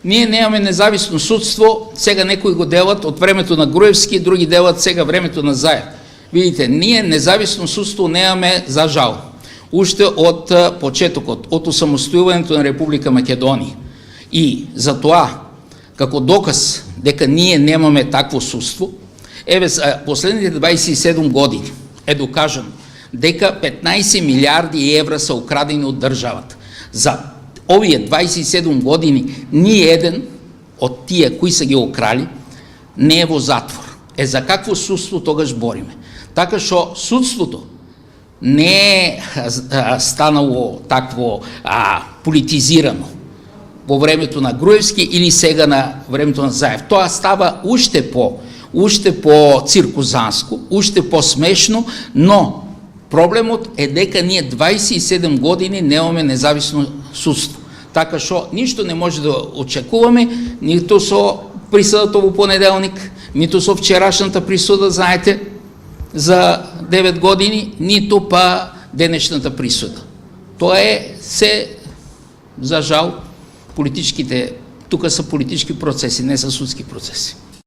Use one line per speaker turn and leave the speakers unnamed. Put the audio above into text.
Ние нямаме независно судство, сега некои го делат от времето на Груевски, други делат сега времето на Заев. Видите, ние независно судство нямаме за жал. Още от почетокот, от осамостојувањето на Република Македонија. И за това, како доказ дека ние немаме такво судство, еве за последните 27 години е докажано дека 15 милиарди евра са украдени от државата. За овие 27 години ни еден от тия кои са ги украли не е во затвор. За какво судство тогаш бориме? Така што судството не е станало такво политизирано во времето на Груевски или сега на времето на Заев. Тоа става уште по циркузанско, уште по-смешно, но проблемот е дека ние 27 години немаме независно судство. Така што ништо не може да очекуваме, нито со присудата во понеделник, нито со вчерашната присуда, знаете, за 9 години, нито па денешната присуда. Тоа е се, за жал, политичките, тука са политички процеси, не са судски процеси.